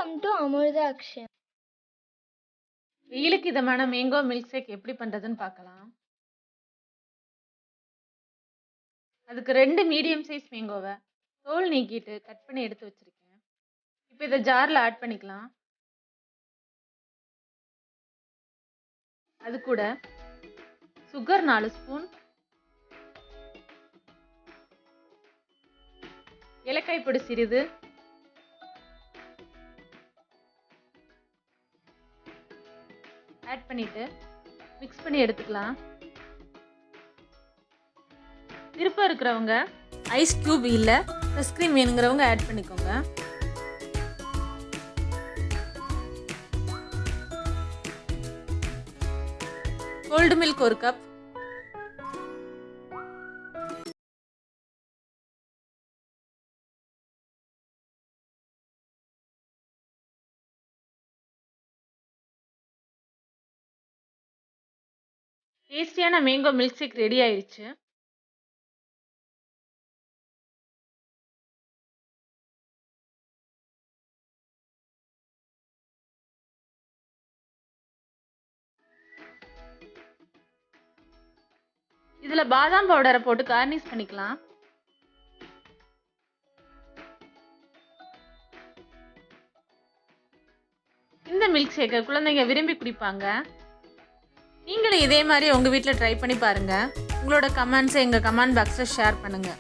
Welcome to அமிர்தாக்ஷன். வெயிலுக்கு இதமான mango milk shake எப்படி பண்றதுன்னு பார்க்கலாம். அதுக்கு 2 மீடியம் சைஸ் மேங்கோவை தோல் நீக்கிட்டு கட் பண்ணி எடுத்து வச்சிருக்கேன். இப்போ இதை ஜார்ல ஆட் பண்ணிக்கலாம். அது கூட சுகர் 4 ஸ்பூன், ஏலக்காய் பொடி சிறிது, ஆட் பண்ணிட்டு மிக்ஸ் பண்ணி எடுத்துக்கலாம். விருப்பம் இருக்கிறவங்க ஐஸ் கியூப் இல்லை ஃப்ரெஷ் க்ரீம் வேணுங்கிறவங்க ஆட் பண்ணிக்கோங்க. கோல்டு மில்க் 1 கப், டேஸ்டியான மேங்கோ மில்க் ஷேக் ரெடி ஆயிடுச்சு. இதுல பாதாம் பவுடரை போட்டு கார்னிஷ் பண்ணிக்கலாம். இந்த மில்க் ஷேக்கை குழந்தைங்க விரும்பி குடிப்பாங்க. நீங்களும் இதே மாதிரி உங்க வீட்டில் ட்ரை பண்ணி பாருங்க. உங்களோட கமெண்ட்ஸை எங்க கமெண்ட் பாக்ஸில் ஷேர் பண்ணுங்க.